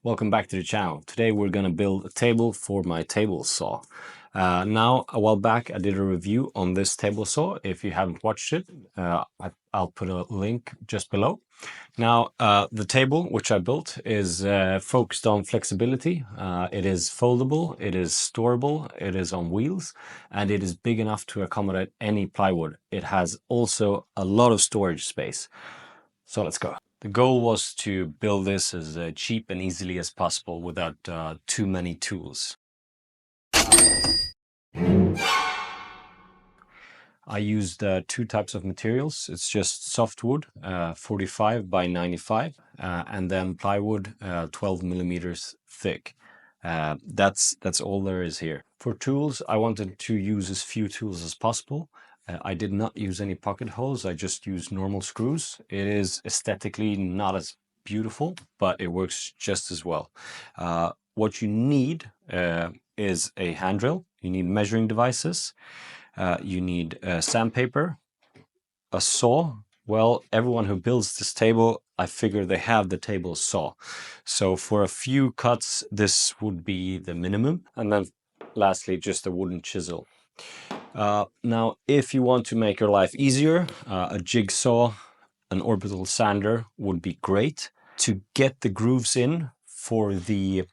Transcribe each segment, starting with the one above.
Welcome back to the channel. Today we're going to build a table for my table saw. Now, a while back I did a review on this table saw. If you haven't watched it, I'll put a link just below. Now, the table which I built is focused on flexibility. It is foldable, it is storable, it is on wheels, and it is big enough to accommodate any plywood. It has also a lot of storage space. So let's go. The goal was to build this as cheap and easily as possible without too many tools. I used two types of materials. It's just softwood, 45 by 95, and then plywood, 12 millimeters thick. That's all there is here. For tools, I wanted to use as few tools as possible. I did not use any pocket holes. I just used normal screws. It is aesthetically not as beautiful, but it works just as well. What you need is a hand drill. You need measuring devices. You need sandpaper, a saw. Well, everyone who builds this table, I figure they have the table saw. So for a few cuts, this would be the minimum. And then lastly, just a wooden chisel. Now, if you want to make your life easier, a jigsaw, an orbital sander would be great. To get the grooves in for the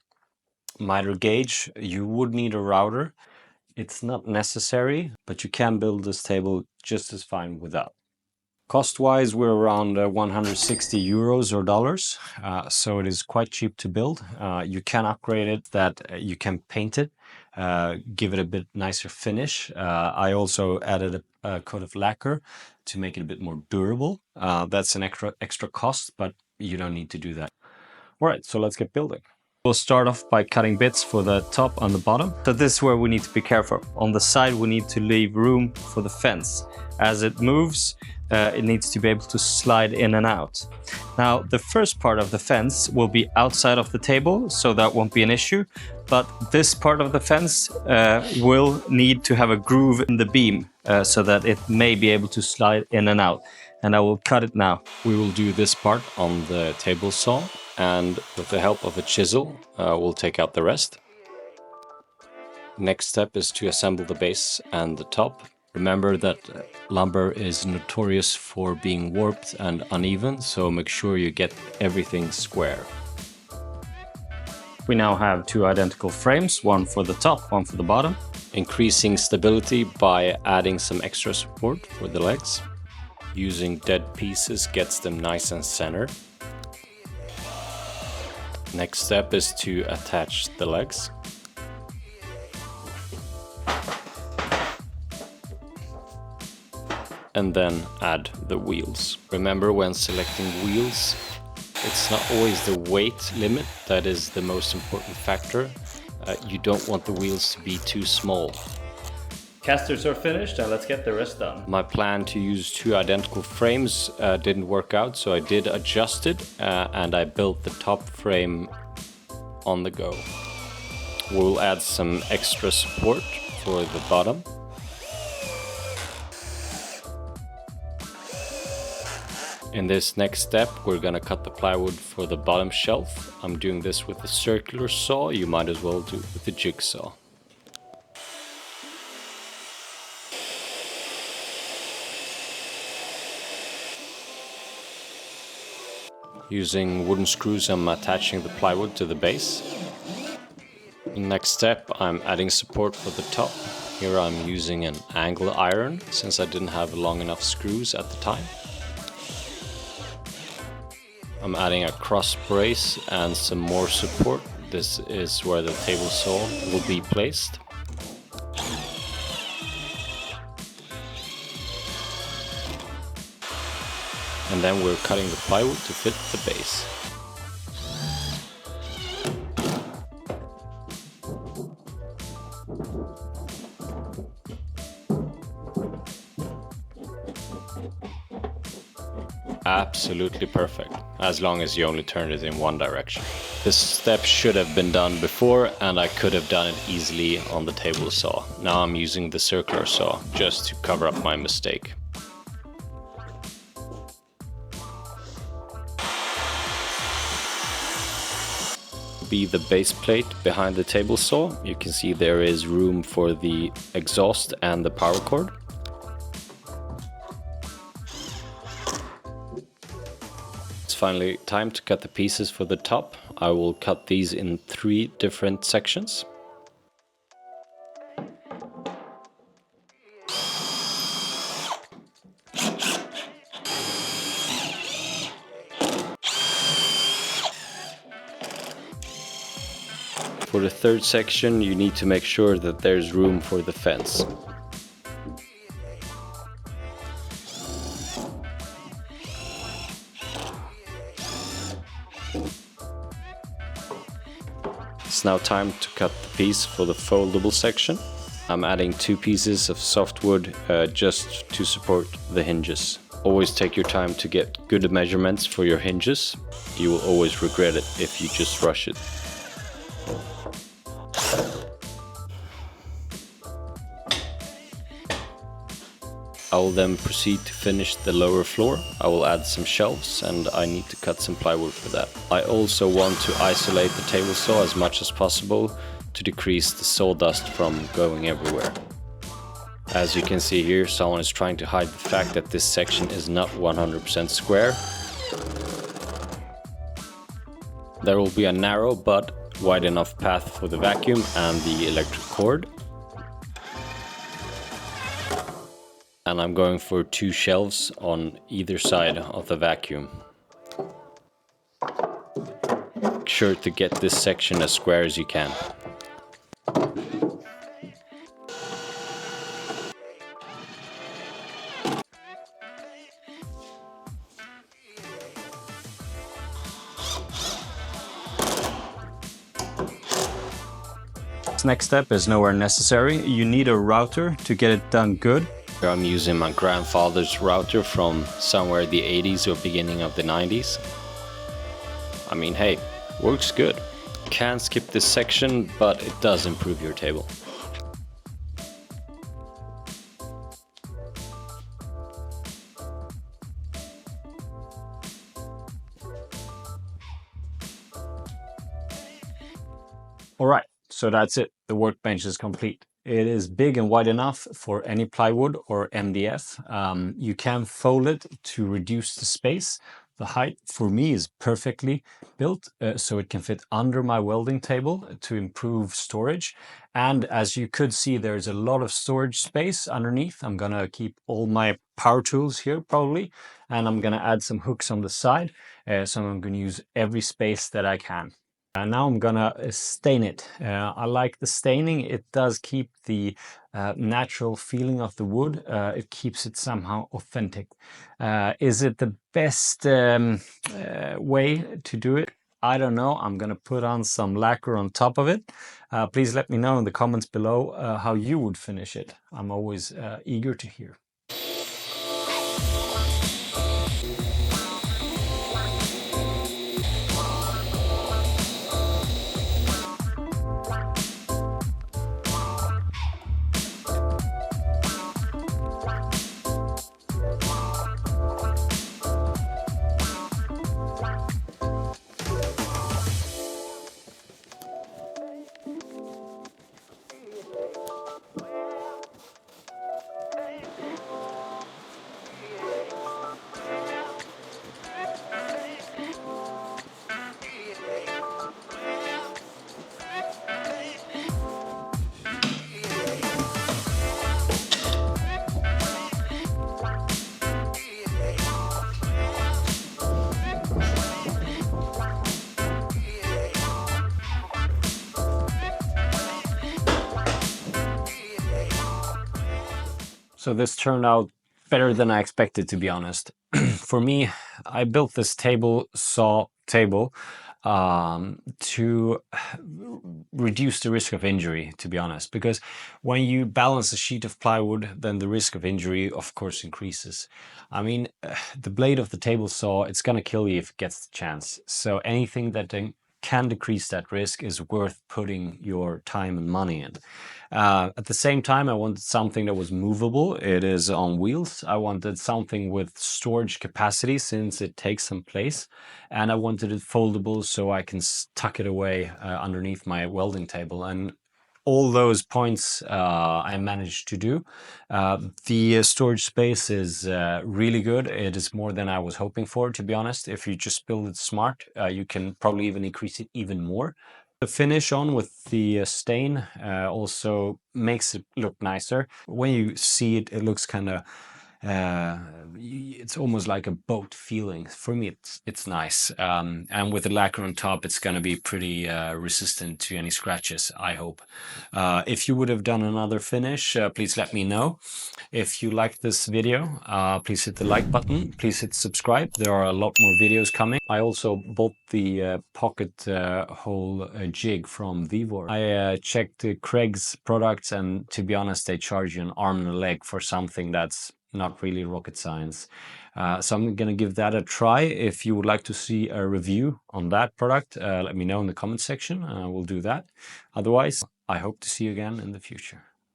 miter gauge, you would need a router. It's not necessary, but you can build this table just as fine without. Cost-wise, we're around 160 euros or dollars, so it is quite cheap to build. You can upgrade it, that you can paint it, give it a bit nicer finish. I also added a coat of lacquer to make it a bit more durable. That's an extra cost, but you don't need to do that. All right, so let's get building. We'll start off by cutting bits for the top and the bottom. So this is where we need to be careful. On the side, we need to leave room for the fence. As it moves, it needs to be able to slide in and out. Now, the first part of the fence will be outside of the table, so that won't be an issue. But this part of the fence will need to have a groove in the beam so that it may be able to slide in and out. And I will cut it now. We will do this part on the table saw, and with the help of a chisel, we'll take out the rest. Next step is to assemble the base and the top. Remember that lumber is notorious for being warped and uneven, so make sure you get everything square. We now have two identical frames, one for the top, one for the bottom. Increasing stability by adding some extra support for the legs. Using dead pieces gets them nice and centered. Next step is to attach the legs. And then add the wheels. Remember, when selecting wheels, it's not always the weight limit that is the most important factor. You don't want the wheels to be too small. Casters are finished, and let's get the rest done. My plan to use two identical frames didn't work out, so I did adjust it and I built the top frame on the go. We'll add some extra support for the bottom. In this next step, we're gonna cut the plywood for the bottom shelf. I'm doing this with a circular saw. You might as well do it with a jigsaw. Using wooden screws, I'm attaching the plywood to the base. Next step, I'm adding support for the top. Here I'm using an angle iron, since I didn't have long enough screws at the time. I'm adding a cross brace and some more support. This is where the table saw will be placed. And then we're cutting the plywood to fit the base. Absolutely perfect, as long as you only turn it in one direction. This step should have been done before, and I could have done it easily on the table saw. Now I'm using the circular saw just to cover up my mistake. Be the base plate behind the table saw. You can see there is room for the exhaust and the power cord. It's finally time to cut the pieces for the top. I will cut these in 3 different sections. For the third section, you need to make sure that there's room for the fence. It's now time to cut the piece for the foldable section. I'm adding 2 pieces of softwood just to support the hinges. Always take your time to get good measurements for your hinges. You will always regret it if you just rush it. I will then proceed to finish the lower floor. I will add some shelves and I need to cut some plywood for that. I also want to isolate the table saw as much as possible to decrease the sawdust from going everywhere. As you can see here, someone is trying to hide the fact that this section is not 100% square. There will be a narrow but wide enough path for the vacuum and the electric cord. And I'm going for 2 shelves on either side of the vacuum. Make sure to get this section as square as you can. This next step is nowhere necessary. You need a router to get it done good. I'm using my grandfather's router from somewhere the 80s or beginning of the 90s. I mean, hey, works good. Can't skip this section, but it does improve your table. Alright, so that's it. The workbench is complete. It is big and wide enough for any plywood or MDF. You can fold it to reduce the space. The height for me is perfectly built, so it can fit under my welding table to improve storage. And as you could see, there's a lot of storage space underneath. I'm gonna keep all my power tools here probably, and I'm gonna add some hooks on the side. So I'm gonna use every space that I can. Now I'm gonna stain it. I like the staining. It does keep the natural feeling of the wood. It keeps it somehow authentic. Is it the best way to do it? I don't know. I'm gonna put on some lacquer on top of it. Please let me know in the comments below how you would finish it. I'm always eager to hear. So this turned out better than I expected, to be honest. For me, I built this table saw table to reduce the risk of injury, to be honest, because when you balance a sheet of plywood, then the risk of injury, of course, increases. I mean, the blade of the table saw, it's gonna kill you if it gets the chance. So anything that can decrease that risk is worth putting your time and money in. At the same time, I wanted something that was movable. It is on wheels. I wanted something with storage capacity since it takes some place. And I wanted it foldable so I can tuck it away underneath my welding table. And all those points I managed to do. The storage space is really good. It is more than I was hoping for, to be honest. If you just build it smart, you can probably even increase it even more. The finish on with the stain also makes it look nicer. When you see it, it looks kind of it's almost like a boat feeling. For me, it's nice. And with the lacquer on top, it's going to be pretty resistant to any scratches, I hope. If you would have done another finish, please let me know. If you liked this video, please hit the like button. Please hit subscribe. There are a lot more videos coming. I also bought the pocket hole jig from Vivor. I checked Craig's products, and to be honest, they charge you an arm and a leg for something that's not really rocket science. So I'm going to give that a try. If you would like to see a review on that product, let me know in the comment section. We'll do that. Otherwise, I hope to see you again in the future.